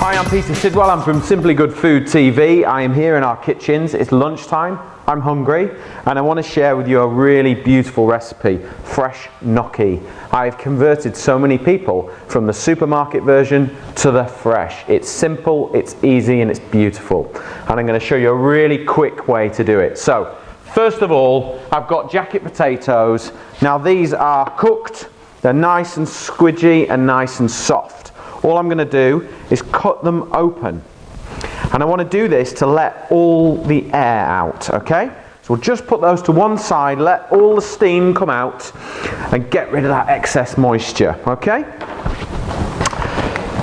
Hi, I'm Peter Sidwell. I'm from Simply Good Food TV. I am here in our kitchens. It's lunchtime. I'm hungry and I want to share with you a really beautiful recipe, fresh gnocchi. I've converted so many people from the supermarket version to the fresh. It's simple, it's easy and it's beautiful. And I'm going to show you a really quick way to do it. So, first of all, I've got jacket potatoes. Now these are cooked. They're nice and squidgy and nice and soft. All I'm going to do is cut them open. And I want to do this to let all the air out, okay? So we'll just put those to one side, let all the steam come out and get rid of that excess moisture, okay?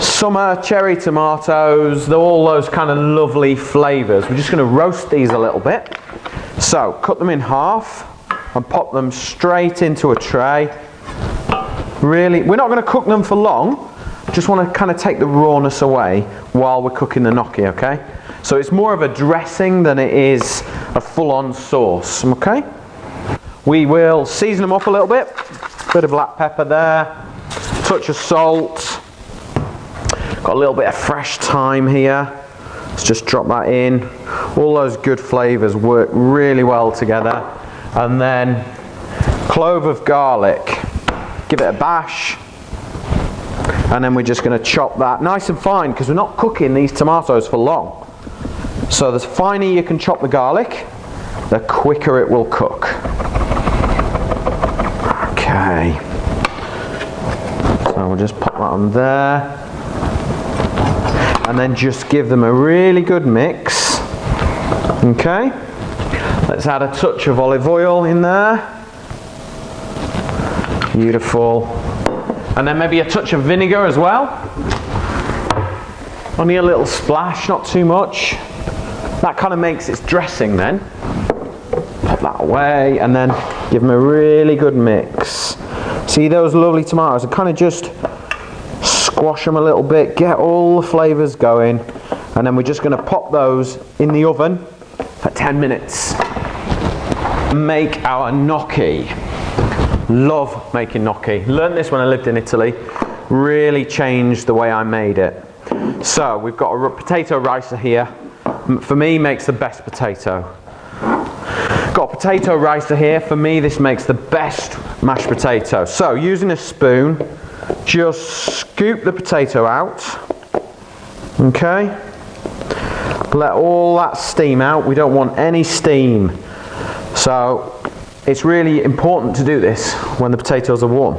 Summer cherry tomatoes, all those kind of lovely flavours. We're just going to roast these a little bit. So cut them in half and pop them straight into a tray. Really, we're not going to cook them for long. Just want to kind of take the rawness away while we're cooking the gnocchi, okay? So it's more of a dressing than it is a full-on sauce, okay? We will season them up a little bit. Bit of black pepper there, touch of salt. Got a little bit of fresh thyme here. Let's just drop that in. All those good flavours work really well together. And then clove of garlic. Give it a bash. And then we're just going to chop that nice and fine because we're not cooking these tomatoes for long. So the finer you can chop the garlic, the quicker it will cook. Okay. So we'll just pop that on there. And then just give them a really good mix. Okay. Let's add a touch of olive oil in there. Beautiful. And then maybe a touch of vinegar as well. Only a little splash, not too much. That kind of makes its dressing then. Pop that away and then give them a really good mix. See those lovely tomatoes? And kind of just squash them a little bit, get all the flavours going. And then we're just going to pop those in the oven for 10 minutes. Make our gnocchi. Love making gnocchi. Learned this when I lived in Italy. Really changed the way I made it. So we've got a potato ricer here. For me, makes the best potato. Got a potato ricer here. For me, this makes the best mashed potato. So using a spoon, just scoop the potato out. Okay. Let all that steam out. We don't want any steam. So it's really important to do this when the potatoes are warm.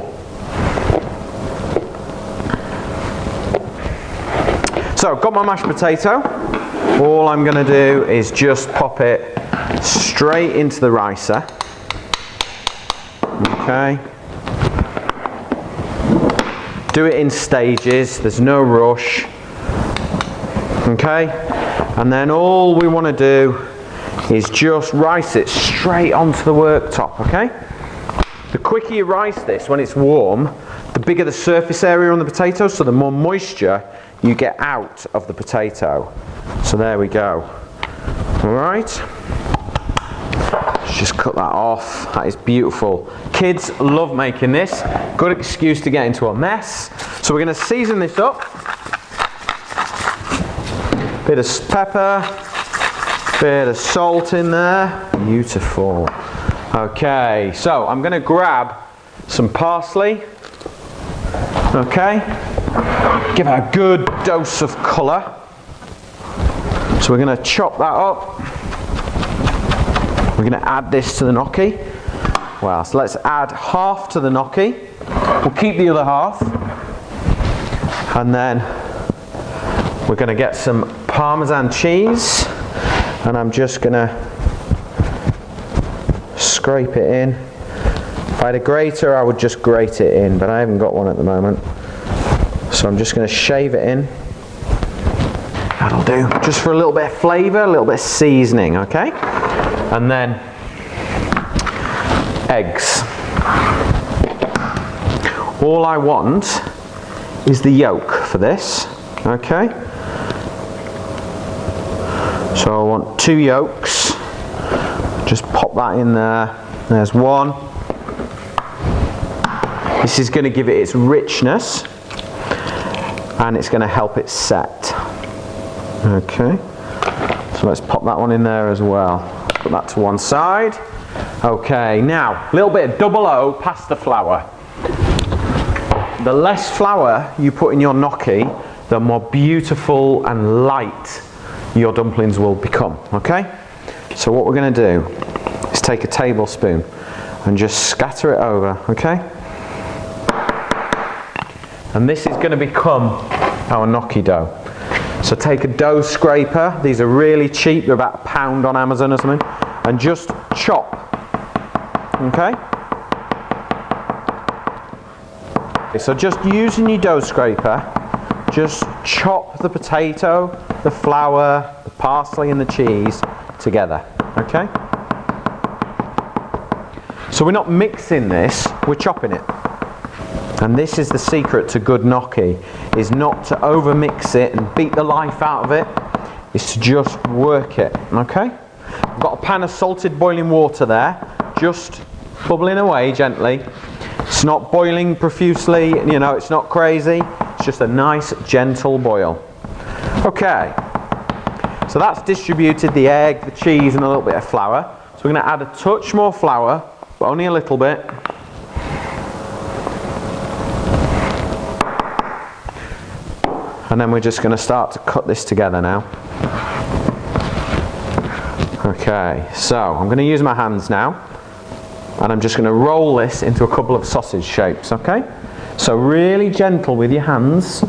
So, got my mashed potato. All I'm going to do is just pop it straight into the ricer. Okay. Do it in stages, there's no rush. Okay. And then all we want to do is just rice it straight onto the worktop, okay? The quicker you rice this when it's warm, the bigger the surface area on the potato, so the more moisture you get out of the potato. So there we go. Alright. Let's just cut that off. That is beautiful. Kids love making this. Good excuse to get into a mess. So we're going to season this up. Bit of pepper. Bit of salt in there. Beautiful. Okay, so I'm going to grab some parsley. Okay. Give it a good dose of colour. So we're going to chop that up. We're going to add this to the gnocchi. Well, so let's add half to the gnocchi. We'll keep the other half. And then we're going to get some Parmesan cheese. And I'm just going to scrape it in. If I had a grater, I would just grate it in, but I haven't got one at the moment. So I'm just going to shave it in. That'll do. Just for a little bit of flavour, a little bit of seasoning, okay? And then eggs. All I want is the yolk for this, okay? So I want 2 yolks. Just pop that in there. There's one. This is going to give it its richness and it's going to help it set. Okay, so let's pop that one in there as well. Put that to one side. Okay, now a little bit of double O pasta flour. The less flour you put in your gnocchi, the more beautiful and light your dumplings will become. Okay, so what we're going to do is take a tablespoon and just scatter it over. Okay, and this is going to become our gnocchi dough. So take a dough scraper, these are really cheap, they're about £1 on Amazon or something, and just chop, okay? So just using your dough scraper, just chop the potato, the flour, the parsley and the cheese together, okay? So we're not mixing this, we're chopping it. And this is the secret to good gnocchi, is not to over mix it and beat the life out of it, is to just work it, okay? I've got a pan of salted boiling water there, just bubbling away gently. It's not boiling profusely, you know, it's not crazy, it's just a nice gentle boil. Okay, so that's distributed the egg, the cheese and a little bit of flour. So we're going to add a touch more flour, but only a little bit. And then we're just going to start to cut this together now. Okay, so I'm going to use my hands now, and I'm just going to roll this into a couple of sausage shapes, okay? So really gentle with your hands.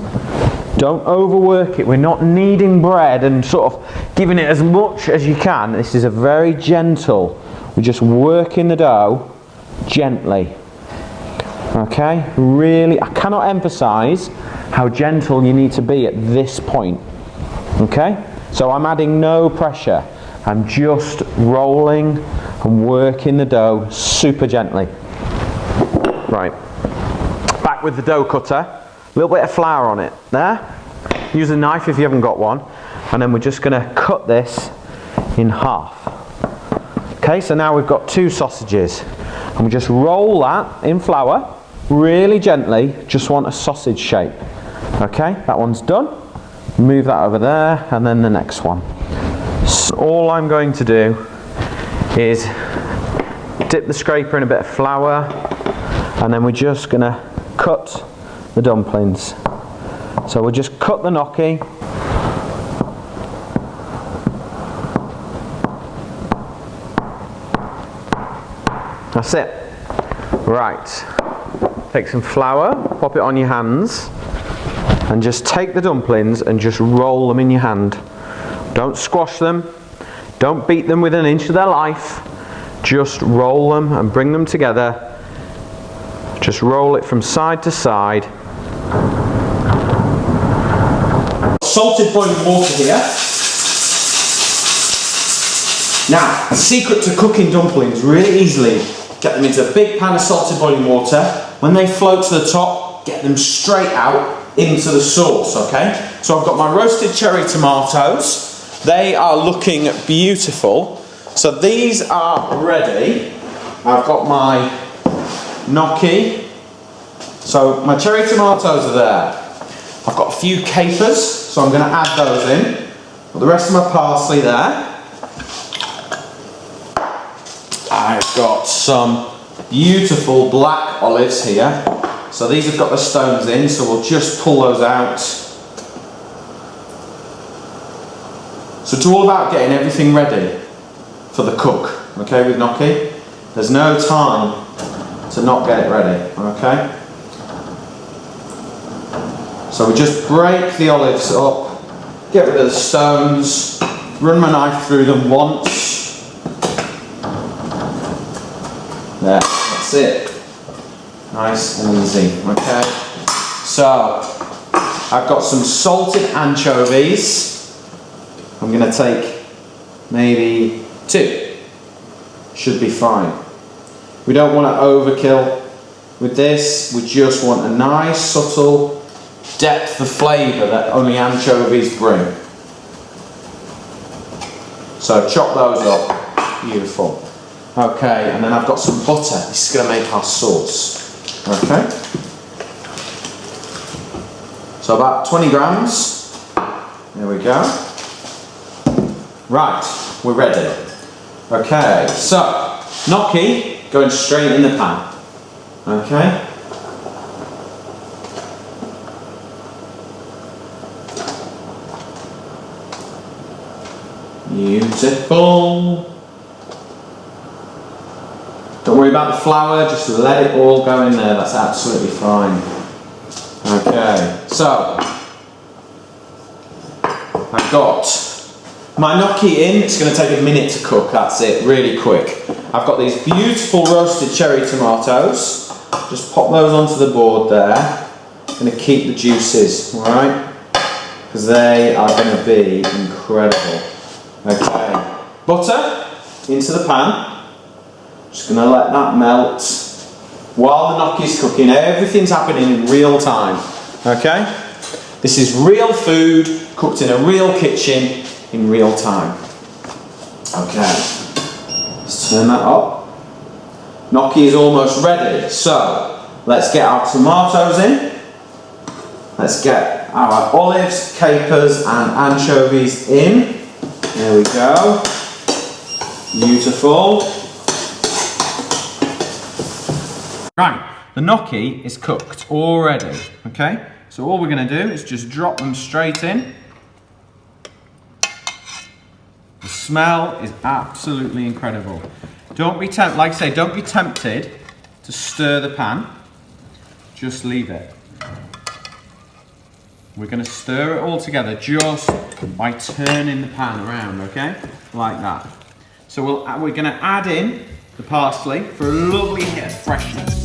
Don't overwork it. We're not kneading bread and sort of giving it as much as you can. This is a very gentle. We're just working the dough gently. Okay, really, I cannot emphasize how gentle you need to be at this point. Okay, so I'm adding no pressure. I'm just rolling and working the dough super gently. Right, back with the dough cutter, a little bit of flour on it there. Use a knife if you haven't got one, and then we're just going to cut this in half. Okay, so now we've got 2 sausages, and we just roll that in flour really gently. Just want a sausage shape. Okay, that one's done. Move that over there, and then the next one. So all I'm going to do is dip the scraper in a bit of flour, and then we're just going to cut the dumplings. So we'll just cut the gnocchi. That's it. Right. Take some flour, pop it on your hands, and just take the dumplings and just roll them in your hand. Don't squash them, don't beat them within an inch of their life, just roll them and bring them together. Just roll it from side to side. Salted boiling water here. Now, the secret to cooking dumplings really easily, get them into a big pan of salted boiling water. When they float to the top, get them straight out into the sauce, okay? So I've got my roasted cherry tomatoes. They are looking beautiful. So these are ready. I've got my gnocchi. So my cherry tomatoes are there. I've got a few capers, so I'm going to add those in. Got the rest of my parsley there. I've got some beautiful black olives here. So these have got the stones in, so we'll just pull those out. So it's all about getting everything ready for the cook, okay, with gnocchi. There's no time to not get it ready, okay? So we just break the olives up, get rid of the stones, run my knife through them once. There, that's it. Nice and easy, okay? So, I've got some salted anchovies. I'm going to take maybe 2. Should be fine. We don't want to overkill with this. We just want a nice, subtle depth of flavour that only anchovies bring. So, chop those up. Beautiful. Okay, and then I've got some butter. This is going to make our sauce. Okay. So about 20 grams. There we go. Right, we're ready. Okay, so gnocchi going straight in the pan. Okay. Beautiful. Don't worry about the flour, just let it all go in there, that's absolutely fine. Okay, so I've got my gnocchi in. It's going to take a minute to cook, that's it, really quick. I've got these beautiful roasted cherry tomatoes. Just pop those onto the board there. I'm going to keep the juices, alright? Because they are going to be incredible. Okay, butter into the pan. Just going to let that melt while the gnocchi's cooking. Everything's happening in real time. Okay? This is real food cooked in a real kitchen in real time. Okay, let's turn that up. Gnocchi is almost ready. So let's get our tomatoes in. Let's get our olives, capers and anchovies in. There we go. Beautiful. Right, the gnocchi is cooked already, okay? So all we're going to do is just drop them straight in. The smell is absolutely incredible. Don't be tempted, like I say, don't be tempted to stir the pan. Just leave it. We're going to stir it all together just by turning the pan around, okay? Like that. So we're going to add in the parsley for a lovely hit of freshness.